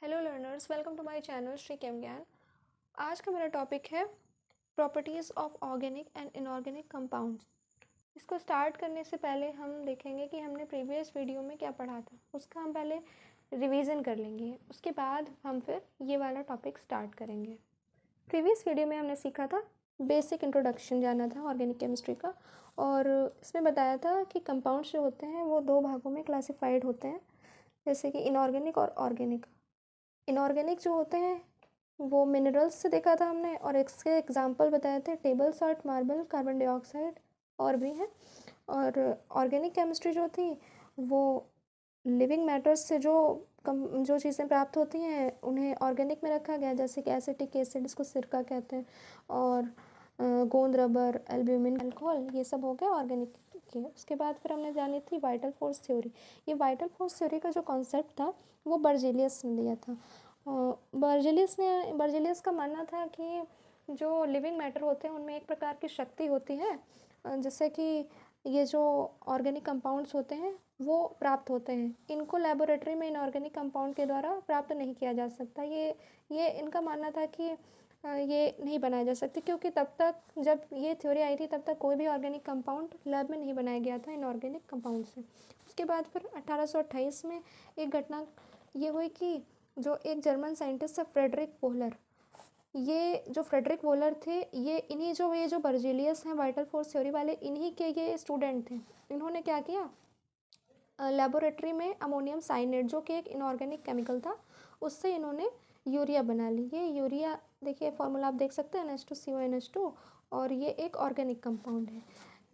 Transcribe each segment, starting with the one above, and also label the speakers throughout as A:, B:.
A: Hello learners, welcome to my channel Shri Chem Gyan. आज का मेरा टॉपिक है properties of organic and inorganic compounds. इसको स्टार्ट करने से पहले हम देखेंगे कि हमने प्रीवियस वीडियो में क्या पढ़ा था, उसका हम पहले रिवीजन कर लेंगे। उसके बाद हम फिर ये वाला टॉपिक स्टार्ट करेंगे। प्रीवियस वीडियो में हमने सीखा था, बेसिक इंट्रोडक्शन जाना था ऑर्गेनिक केमिस्ट्री का, और इसमें बताया था कि कंपाउंड्स जो होते हैं वो दो भागों में क्लासिफाइड होते हैं, जैसे कि इनऑर्गेनिक और ऑर्गेनिक। इनऑर्गेनिक जो होते हैं वो मिनरल्स से देखा था हमने, और इसके एग्जांपल बताए थे table salt, marble, carbon dioxide और भी हैं। और ऑर्गेनिक केमिस्ट्री जो थी वो लिविंग मैटर्स से जो चीज़ें प्राप्त होती हैं उन्हें ऑर्गेनिक में रखा गया, जैसे कि एसिटिक एसिड, इसको सिरका कहते हैं, और गोंद रबर, एल्ब्यूमिन, अल्कोहल, ये सब हो गया ऑर्गेनिक के। उसके बाद फिर हमने जानी थी वाइटल फोर्स थ्योरी। ये वाइटल फोर्स थ्योरी का जो कॉन्सेप्ट था वो बर्जेलियस ने दिया था। बर्जेलियस का मानना था कि जो लिविंग मैटर होते हैं उनमें एक प्रकार की शक्ति होती है, जिससे कि ये जो ऑर्गेनिक कंपाउंड्स होते हैं वो प्राप्त होते हैं। इनको लेबोरेटरी में इनऑर्गेनिक कंपाउंड के द्वारा प्राप्त नहीं किया जा सकता। ये इनका मानना था कि ये नहीं बनाया जा सकती, क्योंकि तब तक जब ये थ्योरी आई थी तब तक कोई भी ऑर्गेनिक कंपाउंड लैब में नहीं बनाया गया था इनऑर्गेनिक कंपाउंड से। उसके बाद फिर 1828 में एक घटना ये हुई कि जो एक जर्मन साइंटिस्ट है फ्रेडरिक वोलर थे, ये जो बर्जेलियस हैं वाइटल फोर्स थ्योरी वाले, इन्हीं के ये स्टूडेंट थे। इन्होंने क्या किया, लेबोरेटरी में अमोनियम साइनेट, जो कि एक इनऑर्गेनिक केमिकल था, उससे इन्होंने यूरिया बना ली। ये यूरिया देखिए, फॉर्मूला आप देख सकते हैं NH2CONH2, और ये एक ऑर्गेनिक कंपाउंड है।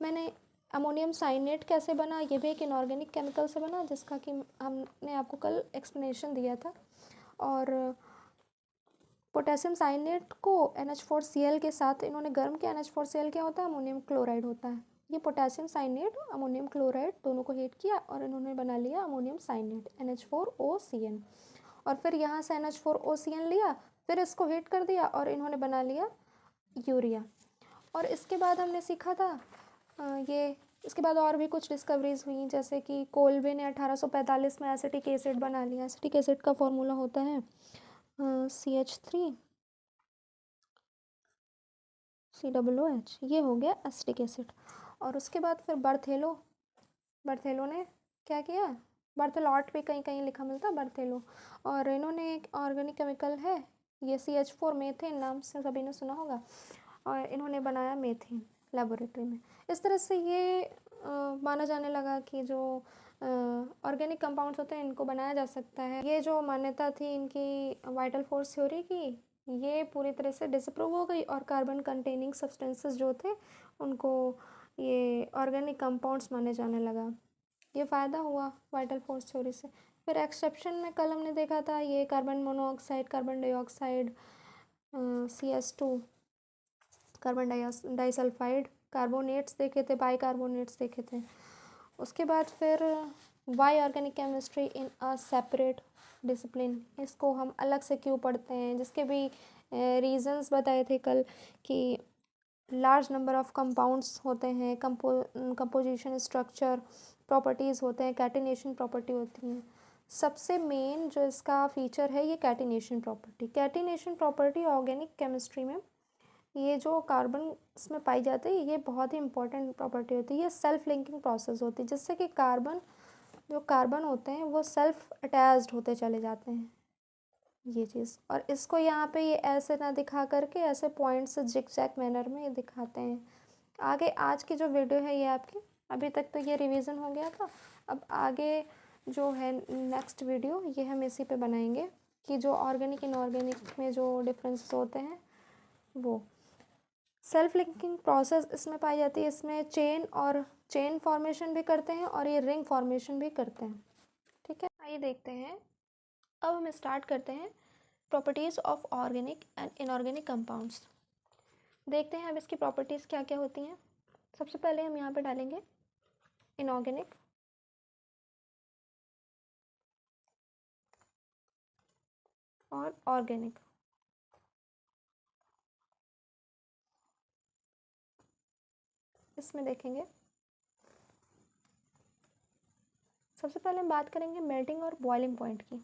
A: मैंने अमोनियम साइनेट कैसे बना, ये भी एक इनऑर्गेनिक केमिकल से बना, जिसका कि हमने आपको कल एक्सप्लेनेशन दिया था। और पोटेशियम साइनेट को NH4Cl के साथ इन्होंने गर्म किया। NH4Cl क्या होता है, अमोनियम क्लोराइड होता है। ये पोटेशियम साइनेट, अमोनियम क्लोराइड दोनों को हीट किया और इन्होंने बना लिया अमोनियम साइनेट NH4OCN। और फिर यहाँ से NH4OCN लिया, फिर इसको हीट कर दिया और इन्होंने बना लिया यूरिया। और इसके बाद हमने सीखा था इसके बाद और भी कुछ डिस्कवरीज हुई, जैसे कि कोल्बे ने 1845 में एसिटिक एसिड बना लिया। एसिटिक एसिड का फॉर्मूला होता है CH3COOH, ये हो गया एसिटिक एसिड। और उसके बाद फिर बर्थेलो ने क्या किया, बर्थेलॉट भी कहीं कहीं लिखा मिलता, बर्थेलो। और इन्होंने एक ऑर्गेनिक केमिकल है, ये CH4 मेथेन नाम से सभी ने सुना होगा, और इन्होंने बनाया मेथेन लेबोरेटरी में। इस तरह से ये माना जाने लगा कि जो ऑर्गेनिक कंपाउंड्स होते हैं इनको बनाया जा सकता है। ये जो मान्यता थी इनकी वाइटल फोर्स थ्योरी की, ये पूरी तरह से डिसअप्रूव हो गई, और कार्बन कंटेनिंग सब्सटेंसेस जो थे उनको ये ऑर्गेनिक कंपाउंड्स माने जाने लगा। ये फ़ायदा हुआ वाइटल फोर्स थ्योरी से। फिर एक्सेप्शन में कल हमने देखा था ये carbon monoxide, carbon dioxide, CS2, carbon disulphide, carbonates देखे थे, बाइकार्बोनेट्स देखे थे। उसके बाद फिर why organic chemistry in a separate discipline, इसको हम अलग से क्यों पढ़ते हैं, जिसके भी रीजंस बताए थे कल, कि लार्ज नंबर ऑफ कंपाउंड्स होते हैं, कंपोजिशन, स्ट्रक्चर, प्रॉपर्टीज़ होते हैं, कैटिनेशन प्रॉपर्टी होती हैं। सबसे मेन जो इसका फीचर है ये कैटिनेशन प्रॉपर्टी ऑर्गेनिक केमिस्ट्री में, ये जो कार्बन इसमें पाई जाती है ये बहुत ही इंपॉर्टेंट प्रॉपर्टी होती है। ये सेल्फ लिंकिंग प्रोसेस होती है, जिससे कि कार्बन होते हैं वो सेल्फ अटैच्ड होते चले जाते हैं, ये चीज़। और इसको यहाँ पे ये ऐसे ना दिखा करके ऐसे पॉइंट से जिग-जैग मैनर में ये दिखाते हैं। आगे आज की जो वीडियो है ये आपकी, अभी तक तो ये रिवीजन हो गया था, अब आगे जो है नेक्स्ट वीडियो ये हम इसी पे बनाएंगे कि जो ऑर्गेनिक इनऑर्गेनिक में जो डिफरेंसेस होते हैं वो। सेल्फ लिंकिंग प्रोसेस इसमें पाई जाती है, इसमें चेन फॉर्मेशन भी करते हैं और ये रिंग फॉर्मेशन भी करते हैं। ठीक है, आइए देखते हैं। अब हम स्टार्ट करते हैं properties of organic and inorganic compounds. देखते हैं अब इसकी प्रॉपर्टीज़ क्या क्या होती हैं। सबसे पहले हम यहाँ पे डालेंगे इनऑर्गेनिक, और ऑर्गेनिक। इसमें देखेंगे सबसे पहले हम बात करेंगे मेल्टिंग और बॉइलिंग पॉइंट की।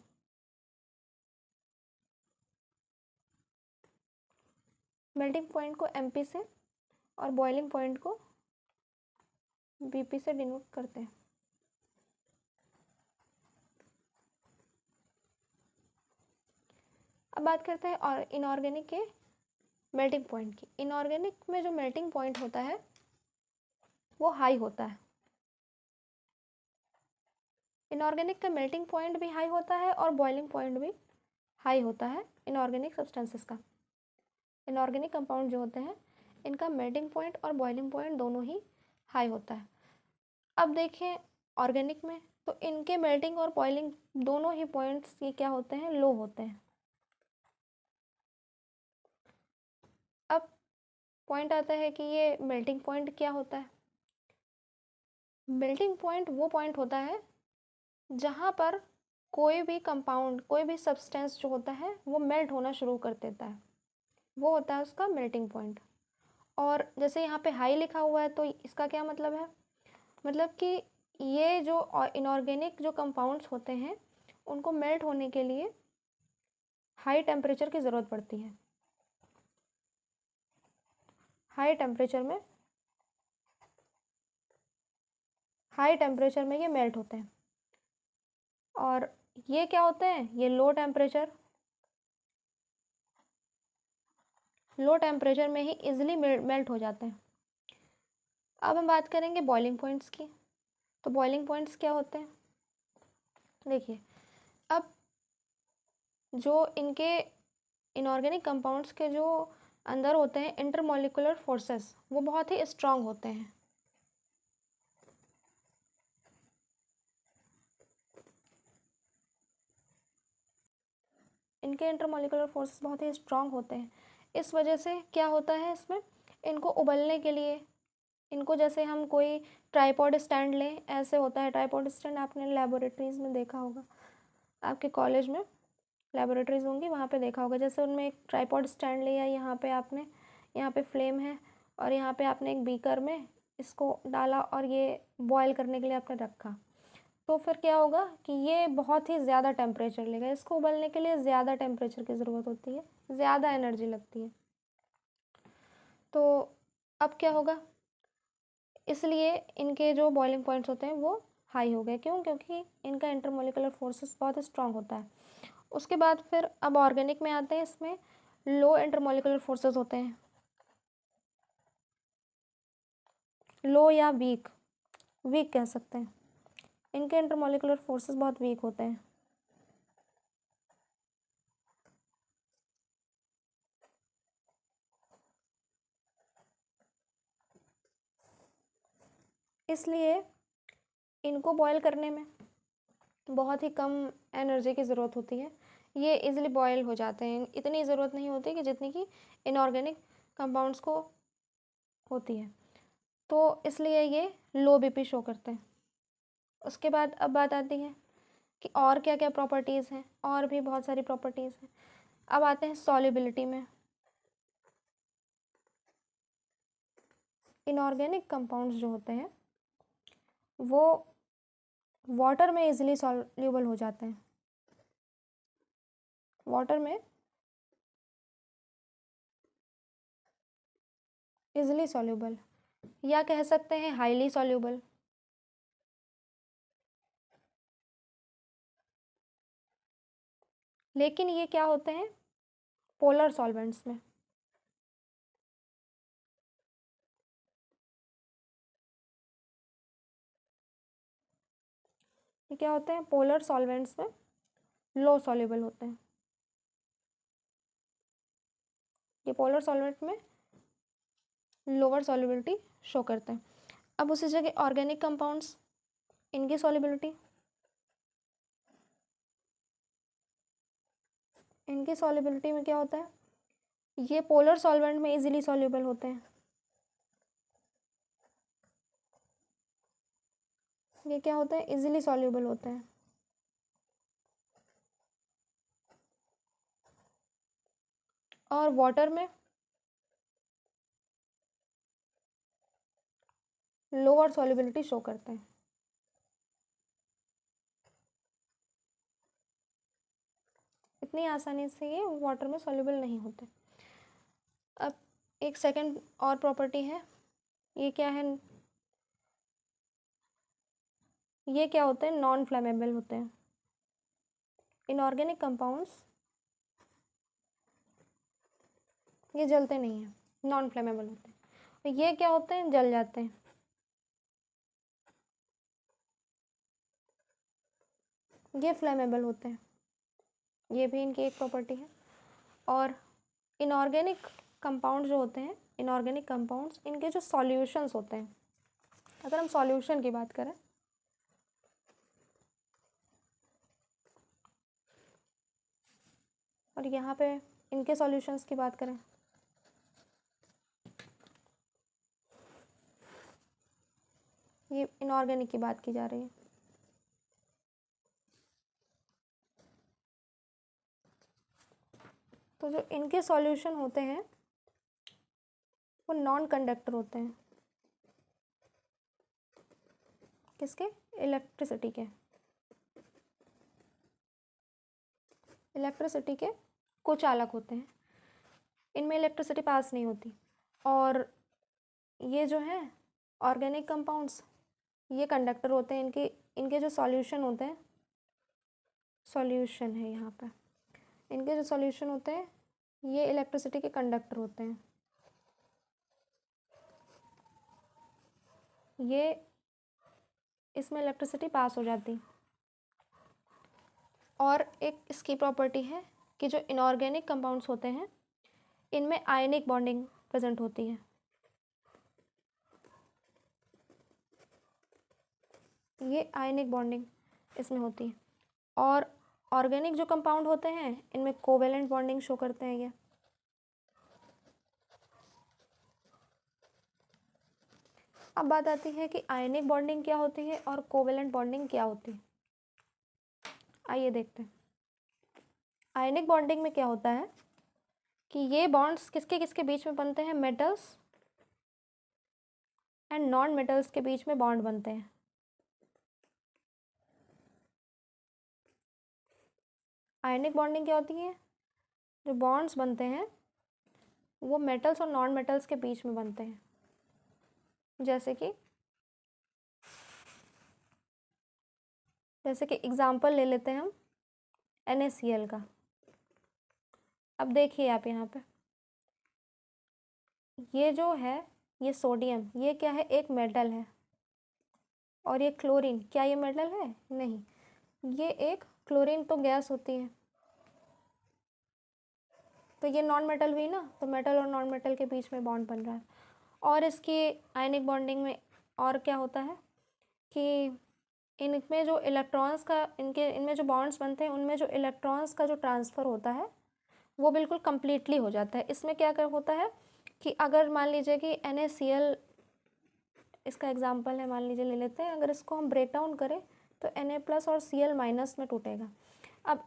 A: मेल्टिंग पॉइंट को MP से और बॉइलिंग पॉइंट को BP से डिनोट करते हैं। अब बात करते हैं और इनऑर्गेनिक के मेल्टिंग पॉइंट की। इनऑर्गेनिक में जो मेल्टिंग पॉइंट होता है वो हाई होता है। इनऑर्गेनिक का मेल्टिंग पॉइंट भी हाई होता है और बॉइलिंग पॉइंट भी हाई होता है इनऑर्गेनिक सब्सटेंसेस का। इनऑर्गेनिक कंपाउंड जो होते हैं इनका मेल्टिंग पॉइंट और बॉइलिंग पॉइंट दोनों ही हाई होता है। अब देखें ऑर्गेनिक में, तो इनके मेल्टिंग और बॉइलिंग दोनों ही पॉइंट्स ये क्या होते हैं, लो होते हैं। अब पॉइंट आता है कि ये मेल्टिंग पॉइंट क्या होता है। मेल्टिंग पॉइंट वो पॉइंट होता है जहाँ पर कोई भी कंपाउंड, कोई भी सब्सटेंस जो होता है वो मेल्ट होना शुरू कर देता है, वो होता है उसका मेल्टिंग पॉइंट। और जैसे यहाँ पे हाई लिखा हुआ है तो इसका क्या मतलब है, मतलब कि ये जो इनऑर्गेनिक जो कंपाउंड्स होते हैं उनको मेल्ट होने के लिए हाई टेम्परेचर की ज़रूरत पड़ती है। हाई टेम्परेचर में ये मेल्ट होते हैं। और ये क्या होते हैं, ये लो टेम्परेचर में ही इजीली मेल्ट हो जाते हैं। अब हम बात करेंगे बॉइलिंग पॉइंट्स की। तो बॉइलिंग पॉइंट्स क्या होते हैं, देखिए अब जो इनके इनऑर्गेनिक कंपाउंड्स के जो अंदर होते हैं इंटरमॉलिक्यूलर फोर्सेस, वो बहुत ही स्ट्रांग होते हैं। इनके इंटरमॉलिक्यूलर फोर्सेस बहुत ही स्ट्रांग होते हैं। इस वजह से क्या होता है इसमें, इनको उबलने के लिए, इनको जैसे हम कोई ट्राइपॉड स्टैंड लें, ऐसे होता है ट्राइपॉड स्टैंड, आपने लेबोरेटरीज़ में देखा होगा, आपके कॉलेज में लेबोरेटरीज़ होंगी वहाँ पे देखा होगा। जैसे उनमें एक ट्राइपॉड स्टैंड लिया, यहाँ पे आपने, यहाँ पे फ्लेम है और यहाँ पे आपने एक बीकर में इसको डाला और ये बॉयल करने के लिए आपने रखा, तो फिर क्या होगा कि ये बहुत ही ज़्यादा टेम्परेचर लेगा। इसको उबलने के लिए ज़्यादा टेम्परेचर की ज़रूरत होती है, ज़्यादा एनर्जी लगती है। तो अब क्या होगा, इसलिए इनके जो बॉइलिंग पॉइंट्स होते हैं वो हाई हो गए। क्यों, क्योंकि इनका इंटरमोलिकुलर फोर्सेस बहुत स्ट्रांग होता है। उसके बाद फिर अब ऑर्गेनिक में आते हैं, इसमें लो इंटरमोलिकुलर फोर्सेस होते हैं, लो या वीक कह सकते हैं। इनके इंटरमोलिकुलर फोर्सेस बहुत वीक होते हैं। इसलिए इनको बॉयल करने में बहुत ही कम एनर्जी की ज़रूरत होती है, ये इजीली बॉयल हो जाते हैं। इतनी ज़रूरत नहीं होती कि जितनी कि इनऑर्गेनिक कंपाउंड्स को होती है, तो इसलिए ये लो BP शो करते हैं। उसके बाद अब बात आती है कि और क्या क्या प्रॉपर्टीज़ हैं, और भी बहुत सारी प्रॉपर्टीज़ हैं। अब आते हैं सॉल्युबिलिटी में। इनऑर्गेनिक कंपाउंड्स जो होते हैं वो वाटर में इजीली सॉल्युबल हो जाते हैं, वाटर में इजीली सॉल्युबल, या कह सकते हैं हाईली सॉल्युबल। लेकिन ये क्या होते हैं, पोलर सॉल्वेंट्स में। ये क्या होते हैं, पोलर सॉल्वेंट्स में लो सॉल्युबल होते हैं। ये पोलर सॉल्वेंट में लोअर सॉल्युबिलिटी शो करते हैं। अब उसी जगह ऑर्गेनिक कंपाउंड्स, इनकी सॉल्युबिलिटी, इनकी सॉल्युबिलिटी में क्या होता है, ये पोलर सॉल्वेंट में इजीली सॉल्युबल होते हैं। ये क्या होते हैं, इजीली सॉल्युबल होते हैं। और वाटर में लोअर सॉल्युबिलिटी शो करते हैं। इतनी आसानी से ये वाटर में सॉल्युबल नहीं होते। अब एक सेकंड और प्रॉपर्टी है, ये क्या है, ये क्या होते हैं, नॉन फ्लेमेबल होते हैं। इनऑर्गेनिक कंपाउंड्स ये जलते नहीं हैं, नॉन फ्लेमेबल होते हैं। तो ये क्या होते हैं, जल जाते हैं। ये फ्लेमेबल होते हैं, ये भी इनकी एक प्रॉपर्टी है। और इनऑर्गेनिक कंपाउंड जो होते हैं, इनऑर्गेनिक कंपाउंड्स, इनके जो सॉल्यूशंस होते हैं, अगर हम सॉल्यूशन की बात करें, और यहाँ पे इनके सॉल्यूशंस की बात करें, ये इनऑर्गेनिक की बात की जा रही है। तो जो इनके सॉल्यूशन होते हैं वो नॉन कंडक्टर होते हैं। किसके, इलेक्ट्रिसिटी के, इलेक्ट्रिसिटी के कुचालक होते हैं, इनमें इलेक्ट्रिसिटी पास नहीं होती। और ये जो है ऑर्गेनिक कंपाउंड्स, ये कंडक्टर होते हैं, इनके जो सॉल्यूशन होते हैं, सॉल्यूशन है यहाँ पे, इनके जो सॉल्यूशन होते हैं ये इलेक्ट्रिसिटी के कंडक्टर होते हैं। ये इसमें इलेक्ट्रिसिटी पास हो जाती। और एक इसकी प्रॉपर्टी है कि जो इनऑर्गेनिक कंपाउंड्स होते हैं इनमें आयनिक बॉन्डिंग प्रेजेंट होती है। ये आयनिक बॉन्डिंग इसमें होती है। और ऑर्गेनिक जो कंपाउंड होते हैं इनमें कोवेलेंट बॉन्डिंग शो करते हैं ये। अब बात आती है कि आयनिक बॉन्डिंग क्या होती है और कोवेलेंट बॉन्डिंग क्या होती है। आइए देखते हैं। आयनिक बॉन्डिंग में क्या होता है कि ये बॉन्ड्स किसके किसके बीच में बनते हैं, मेटल्स एंड नॉन मेटल्स के बीच में बॉन्ड बनते हैं। आयनिक बॉन्डिंग क्या होती है, जो बॉन्ड्स बनते हैं वो मेटल्स और नॉन मेटल्स के बीच में बनते हैं। जैसे कि एग्जाम्पल ले लेते हैं हम NaCl का। अब देखिए आप यहाँ पे, ये जो है ये सोडियम, ये क्या है, एक मेटल है। और ये क्लोरीन, क्या ये मेटल है, नहीं, ये एक, क्लोरीन तो गैस होती है, तो ये नॉन मेटल हुई ना, तो मेटल और नॉन मेटल के बीच में बॉन्ड बन रहा है। और इसकी आयनिक बॉन्डिंग में और क्या होता है कि इनमें जो इलेक्ट्रॉन्स का, इनमें जो बॉन्ड्स बनते हैं उनमें जो इलेक्ट्रॉन्स का जो ट्रांसफ़र होता है वो बिल्कुल कम्प्लीटली हो जाता है। इसमें क्या कर होता है कि अगर मान लीजिए कि NaCl इसका एग्जांपल है, मान लीजिए ले लेते हैं, अगर इसको हम ब्रेक डाउन करें तो Na+ और Cl- में टूटेगा। अब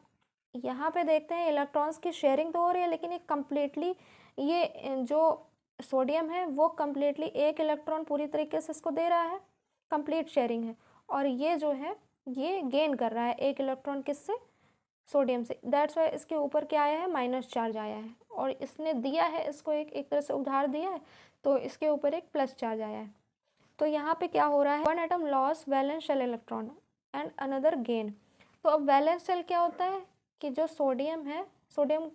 A: यहाँ पे देखते हैं इलेक्ट्रॉन्स की शेयरिंग तो हो रही है, लेकिन ये कम्प्लीटली, ये जो सोडियम है वो कम्प्लीटली एक इलेक्ट्रॉन पूरी तरीके से इसको दे रहा है, कंप्लीट शेयरिंग है। और ये जो है ये गेन कर रहा है एक इलेक्ट्रॉन, किससे, सोडियम से। दैट्स वाई इसके ऊपर क्या आया है, माइनस चार्ज आया है। और इसने दिया है इसको एक तरह से उधार दिया है, तो इसके ऊपर एक प्लस चार्ज आया है। तो यहाँ पे क्या हो रहा है, one atom loss valence shell electron and another gain. तो अब वैलेंस शेल क्या होता है कि जो सोडियम है, सोडियम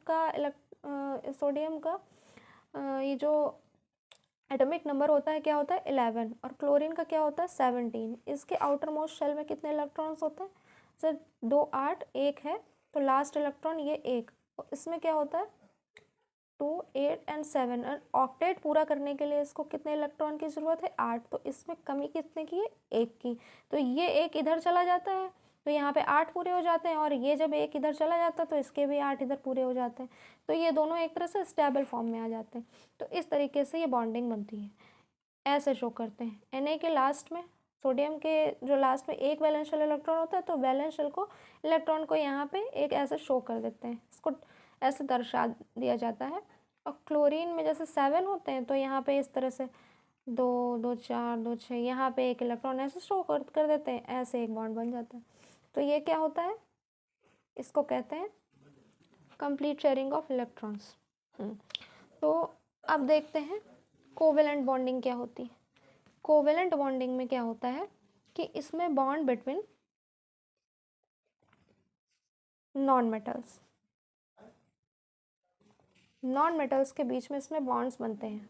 A: का ये जो एटॉमिक नंबर होता है क्या होता है 11, और क्लोरीन का क्या होता है 17। इसके आउटर मोस्ट शेल में कितने इलेक्ट्रॉन्स होते हैं सर, 2 8 1 है, तो लास्ट इलेक्ट्रॉन ये एक। तो इसमें क्या होता है 2 8 एंड 7, और ऑक्टेट पूरा करने के लिए इसको कितने इलेक्ट्रॉन की ज़रूरत है 8। तो इसमें कमी कितने की है, 1 की। तो ये एक इधर चला जाता है तो यहाँ पे 8 पूरे हो जाते हैं, और ये जब एक इधर चला जाता है तो इसके भी 8 इधर पूरे हो जाते हैं। तो ये दोनों एक तरह से स्टेबल फॉर्म में आ जाते हैं। तो इस तरीके से ये बॉन्डिंग बनती है, ऐसे शो करते हैं। Na के लास्ट में, सोडियम के जो लास्ट में एक वैलेंस शेल इलेक्ट्रॉन होता है, तो वैलेंस शेल को, इलेक्ट्रॉन को यहाँ पे एक ऐसे शो कर देते हैं, इसको ऐसे दर्शा दिया जाता है। और क्लोरीन में जैसे 7 होते हैं, तो यहाँ पे इस तरह से 2 2 4 2 6, यहाँ पे एक इलेक्ट्रॉन ऐसे शो कर देते हैं, ऐसे एक बॉन्ड बन जाता है। तो ये क्या होता है, इसको कहते हैं कंप्लीट शेयरिंग ऑफ इलेक्ट्रॉन्स। तो अब देखते हैं कोवेलेंट बॉन्डिंग क्या होती है। कोवेलेंट बॉन्डिंग में क्या होता है कि इसमें बॉन्ड बिटवीन नॉन मेटल्स के बीच में इसमें बॉन्ड्स बनते हैं।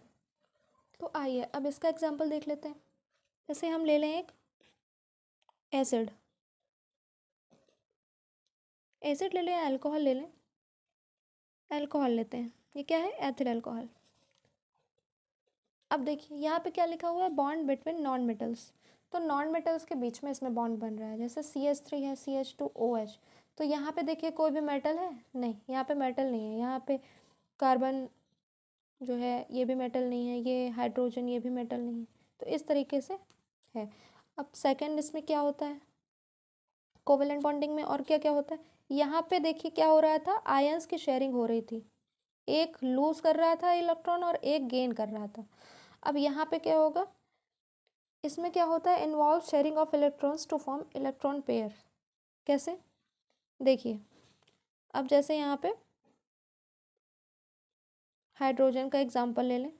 A: तो आइए अब इसका एग्जांपल देख लेते हैं। जैसे हम ले लें एक एसिड ले लें, अल्कोहल ले लें, अल्कोहल लेते हैं, ये क्या है, एथिल अल्कोहल। अब देखिए यहाँ पे क्या लिखा हुआ है, बॉन्ड बिटवीन नॉन मेटल्स। तो नॉन मेटल्स के बीच में इसमें बॉन्ड बन रहा है। जैसे CH3 है, CH2OH। तो यहाँ पे देखिए कोई भी मेटल है नहीं, यहाँ पे मेटल नहीं है, यहाँ पे कार्बन जो है ये भी मेटल नहीं है, ये हाइड्रोजन ये भी मेटल नहीं है। तो इस तरीके से है। अब सेकंड इसमें क्या होता है कोवेलेंट बॉन्डिंग में, और क्या क्या होता है, यहाँ पे देखिए क्या हो रहा था, आयंस की शेयरिंग हो रही थी। एक लूज कर रहा था इलेक्ट्रॉन और एक गेन कर रहा था। अब यहाँ पे क्या होगा, इसमें क्या होता है, involve sharing of electrons to form electron pair. कैसे, देखिए अब जैसे यहाँ पे हाइड्रोजन का एग्जांपल ले लें,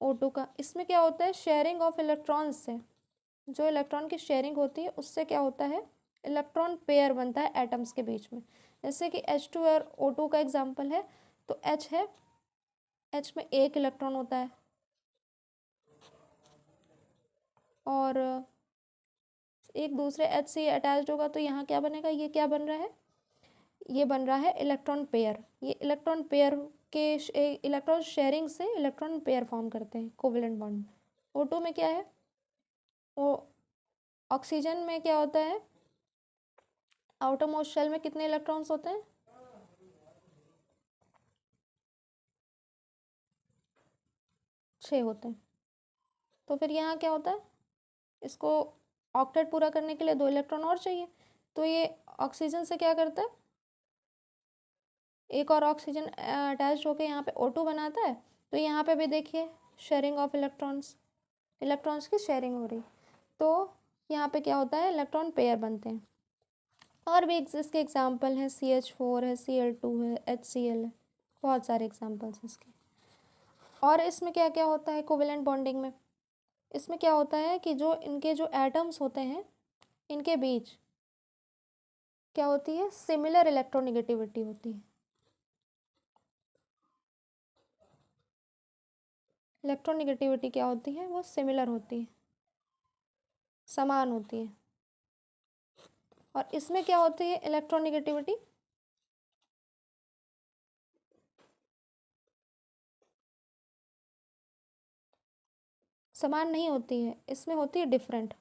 A: O2 का। इसमें क्या होता है, शेयरिंग ऑफ इलेक्ट्रॉन्स से, जो इलेक्ट्रॉन की शेयरिंग होती है उससे क्या होता है, इलेक्ट्रॉन पेयर बनता है एटम्स के बीच में। जैसे कि H2 और O2 का एग्जांपल है, तो H है, H में एक इलेक्ट्रॉन होता है, और एक दूसरे H से अटैच्ड होगा, तो यहाँ क्या बनेगा, ये क्या बन रहा है, ये बन रहा है इलेक्ट्रॉन पेयर। ये इलेक्ट्रॉन पेयर के इलेक्ट्रॉन शेयरिंग से इलेक्ट्रॉन पेयर फॉर्म करते हैं कोवेलेंट बॉन्ड। O2 में क्या है, वो ऑक्सीजन में क्या होता है, आउटर मोस्ट शेल में कितने इलेक्ट्रॉन्स होते हैं, 6 होते हैं। तो फिर यहाँ क्या होता है, इसको ऑक्टेट पूरा करने के लिए 2 इलेक्ट्रॉन और चाहिए। तो ये ऑक्सीजन से क्या करता है, एक और ऑक्सीजन अटैच होकर यहाँ पे O2 बनाता है। तो यहाँ पे भी देखिए शेयरिंग ऑफ इलेक्ट्रॉन्स की शेयरिंग हो रही। तो यहाँ पे क्या होता है, इलेक्ट्रॉन पेयर बनते हैं। और भी इसके एग्जांपल हैं, CH4 है, Cl2 है, HCl है, बहुत सारे एग्जांपल्स हैं इसके। और इसमें क्या क्या होता है कोवेलेंट बॉन्डिंग में, इसमें क्या होता है कि जो इनके जो एटम्स होते हैं इनके बीच क्या होती है, सिमिलर इलेक्ट्रोनेगेटिविटी होती है। इलेक्ट्रोनेगेटिविटी क्या होती है, वो सिमिलर होती है, समान होती है। और इसमें क्या होती है, इलेक्ट्रोनेगेटिविटी समान नहीं होती है, इसमें होती है डिफरेंट।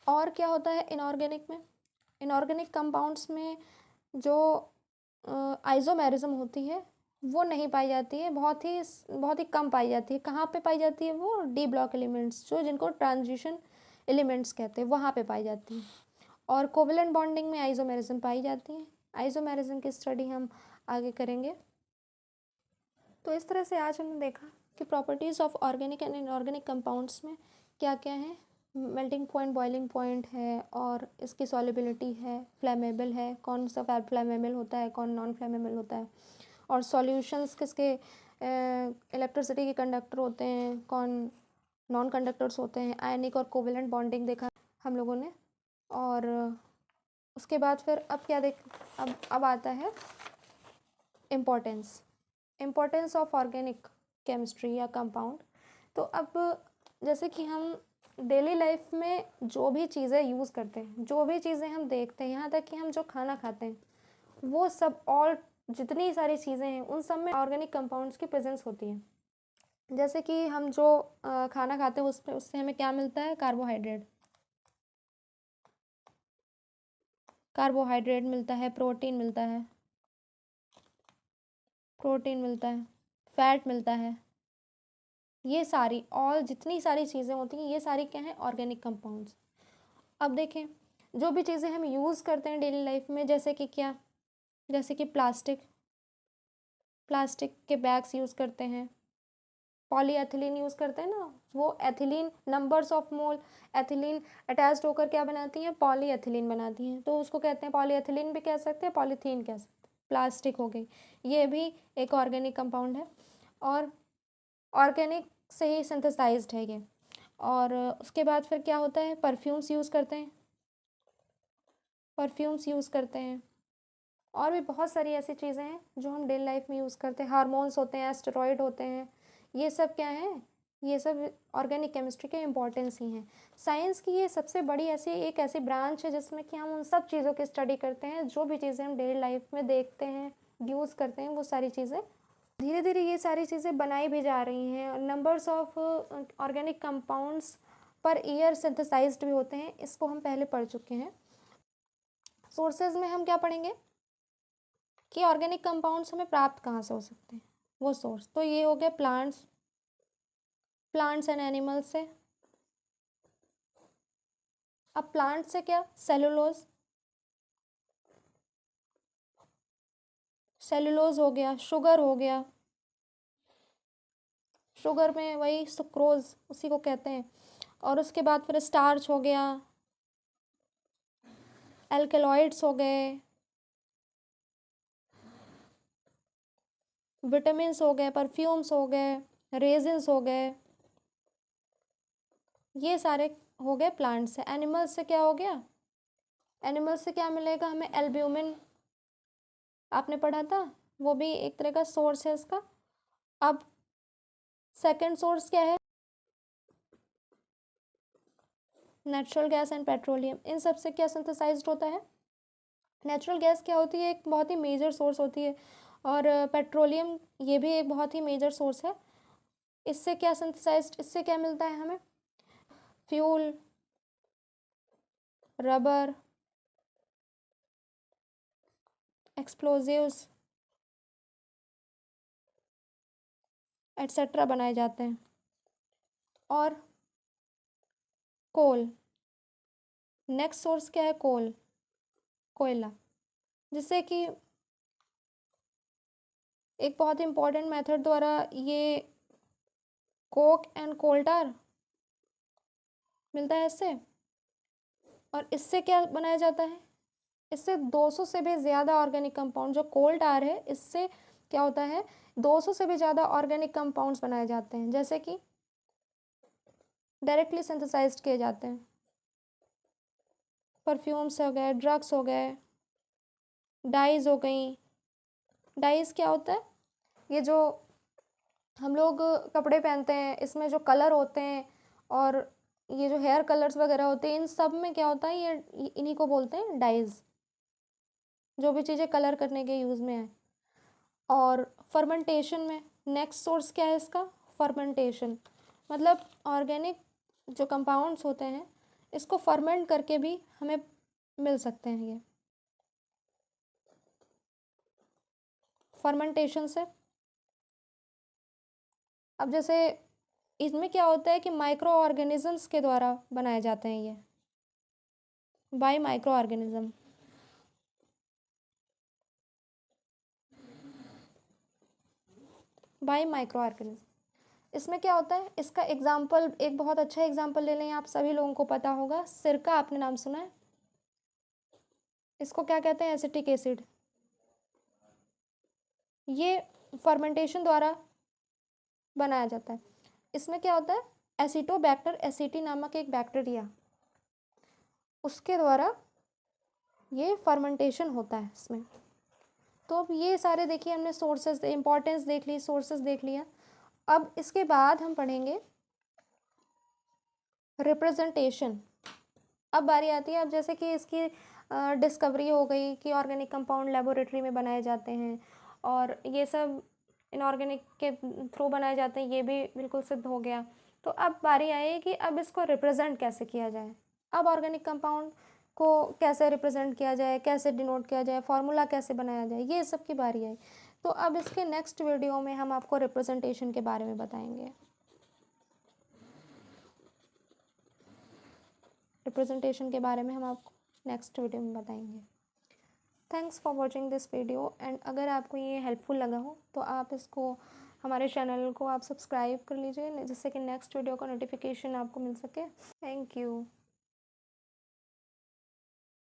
A: और क्या होता है इनऑर्गेनिक में, इनऑर्गेनिक कंपाउंड्स में जो आइसोमेरिज्म होती है वो नहीं पाई जाती है, बहुत ही कम पाई जाती है। कहाँ पे पाई जाती है, वो डी ब्लॉक एलिमेंट्स, जो जिनको ट्रांजिशन एलिमेंट्स कहते हैं, वहाँ पे पाई जाती है। और कोवेलेंट बॉन्डिंग में आइसोमेरिज्म पाई जाती है। आइसोमेरिज्म की स्टडी हम आगे करेंगे। तो इस तरह से आज हमने देखा कि properties of organic and inorganic compounds में क्या क्या है, मेल्टिंग पॉइंट, बॉइलिंग पॉइंट है, और इसकी सॉल्युबिलिटी है, फ्लेमेबल है, कौन सा फ्लेमेबल होता है, कौन नॉन फ्लेमेबल होता है, और सॉल्यूशंस किसके इलेक्ट्रिसिटी के कंडक्टर होते हैं, कौन नॉन कंडक्टर्स होते हैं। आयनिक और कोवेलेंट बॉन्डिंग देखा हम लोगों ने। और उसके बाद फिर अब क्या अब आता है इम्पोर्टेंस ऑफ ऑर्गेनिक केमिस्ट्री या कंपाउंड। तो अब जैसे कि हम डेली लाइफ में जो भी चीज़ें यूज़ करते हैं, जो भी चीज़ें हम देखते हैं, यहाँ तक कि हम जो खाना खाते हैं, वो सब और जितनी सारी चीज़ें हैं उन सब में ऑर्गेनिक कंपाउंड्स की प्रेजेंस होती है। जैसे कि हम जो खाना खाते हैं उससे हमें क्या मिलता है, कार्बोहाइड्रेट मिलता है, प्रोटीन मिलता है, फैट मिलता है। ये सारी और जितनी सारी चीज़ें होती हैं, ये सारी क्या हैं, ऑर्गेनिक कंपाउंड्स। अब देखें, जो भी चीज़ें हम यूज़ करते हैं डेली लाइफ में, जैसे कि क्या, जैसे कि प्लास्टिक के बैग्स यूज़ करते हैं, पॉलीएथिलीन यूज़ करते हैं ना, वो ethylene numbers of mole ethylene attached होकर क्या बनाती हैं, पॉलीएथिलीन बनाती हैं। तो उसको कहते हैं पॉलीएथिलीन भी कह सकते हैं, पॉलीथीन कह सकते हैं। प्लास्टिक हो गई, ये भी एक ऑर्गेनिक कंपाउंड है और ऑर्गेनिक से ही सिंथेसाइज्ड है ये। और उसके बाद फिर क्या होता है, परफ्यूम्स यूज़ करते हैं, परफ्यूम्स यूज़ करते हैं, और भी बहुत सारी ऐसी चीज़ें हैं जो हम डेली लाइफ में यूज़ करते हैं। हार्मोन्स होते हैं, एस्टेरॉइड होते हैं, ये सब क्या है, ये सब ऑर्गेनिक केमिस्ट्री के इम्पोर्टेंस ही हैं। साइंस की ये सबसे बड़ी ऐसी ब्रांच है जिसमें कि हम उन सब चीज़ों की स्टडी करते हैं, जो भी चीज़ें हम डेली लाइफ में देखते हैं, यूज़ करते हैं, वो सारी चीज़ें धीरे धीरे ये सारी चीज़ें बनाई भी जा रही हैं। Numbers of organic compounds per year synthesized भी होते हैं, इसको हम पहले पढ़ चुके हैं। सोर्सेज में हम क्या पढ़ेंगे कि ऑर्गेनिक कंपाउंड्स हमें प्राप्त कहाँ से हो सकते हैं, वो सोर्स। तो ये हो गया प्लांट्स एंड एनिमल्स से। अब प्लांट से क्या, सेलुलोज हो गया, शुगर हो गया, शुगर में वही सुक्रोज उसी को कहते हैं। और उसके बाद फिर स्टार्च हो गया, एल्केलॉइड्स हो गए, विटामिन्स हो गए, परफ्यूम्स हो गए, रेजिन्स हो गए, ये सारे हो गए प्लांट से। एनिमल्स से क्या हो गया, एनिमल्स से क्या मिलेगा हमें, एल्ब्यूमिन, आपने पढ़ा था, वो भी एक तरह का सोर्स है इसका। अब सेकंड सोर्स क्या है, नेचुरल गैस एंड पेट्रोलियम। इन सब से क्या सिंथेसाइज्ड होता है, नेचुरल गैस क्या होती है, एक बहुत ही मेजर सोर्स होती है, और पेट्रोलियम ये भी एक बहुत ही मेजर सोर्स है। इससे क्या सिंथेसाइज्ड, इससे क्या मिलता है हमें, फ्यूल, रबर, एक्सप्लोजिव्स एट्सेट्रा बनाए जाते हैं। और कोल, नेक्स्ट सोर्स क्या है, कोयला, जिससे कि एक बहुत इंपॉर्टेंट मेथड द्वारा ये कोक एंड कोल टार मिलता है इससे। और इससे क्या बनाया जाता है, इससे 200 से भी ज़्यादा ऑर्गेनिक कंपाउंड, जो कोल टार है इससे क्या होता है, 200 से भी ज़्यादा ऑर्गेनिक कंपाउंड्स बनाए जाते हैं, जैसे कि डायरेक्टली सिंथेसाइज्ड किए जाते हैं। परफ्यूम्स हो गए, ड्रग्स हो गए, डाइज हो गई। डाइज क्या होता है, ये जो हम लोग कपड़े पहनते हैं इसमें जो कलर होते हैं, और ये जो हेयर कलर्स वगैरह होते हैं, इन सब में क्या होता है, ये इन्हीं को बोलते हैं डाइज, जो भी चीज़ें कलर करने के यूज़ में है। और फर्मेंटेशन में नेक्स्ट सोर्स क्या है इसका, फर्मेंटेशन, मतलब ऑर्गेनिक जो कंपाउंड्स होते हैं इसको फर्मेंट करके भी हमें मिल सकते हैं ये, फर्मेंटेशन से। अब जैसे इसमें क्या होता है कि माइक्रो ऑर्गेनिजम्स के द्वारा बनाए जाते हैं ये, bye micro organism. Bye micro organism, इसमें क्या होता है, इसका एग्जाम्पल एक बहुत अच्छा एग्जाम्पल ले लें, आप सभी लोगों को पता होगा, सिरका, आपने नाम सुना है, इसको क्या कहते हैं, एसिटिक एसिड। ये फर्मेंटेशन द्वारा बनाया जाता है। इसमें क्या होता है, एसिटोबैक्टर एसिटी नामक एक बैक्टीरिया, उसके द्वारा ये फर्मेंटेशन होता है इसमें। तो अब ये सारे देखिए हमने सोर्सेज, इंपॉर्टेंस देख ली, सोर्सेज देख लिया। अब इसके बाद हम पढ़ेंगे रिप्रेजेंटेशन। अब बारी आती है, अब जैसे कि इसकी डिस्कवरी हो गई कि ऑर्गेनिक कंपाउंड लेबोरेटरी में बनाए जाते हैं, और ये सब इनऑर्गेनिक के थ्रू बनाए जाते हैं, ये भी बिल्कुल सिद्ध हो गया। तो अब बारी आई कि अब इसको रिप्रेजेंट कैसे किया जाए, अब ऑर्गेनिक कंपाउंड को कैसे रिप्रेजेंट किया जाए, कैसे डिनोट किया जाए, फार्मूला कैसे बनाया जाए, ये सब की बारी आई। तो अब इसके नेक्स्ट वीडियो में हम आपको रिप्रेजेंटेशन के बारे में बताएंगे, रिप्रेजेंटेशन के बारे में हम आपको नेक्स्ट वीडियो में बताएंगे। Thanks for watching this video, and अगर आपको ये हेल्पफुल लगा हो तो आप इसको, हमारे चैनल को आप सब्सक्राइब कर लीजिए, जिससे कि नेक्स्ट वीडियो का नोटिफिकेशन आपको मिल सके। Thank you.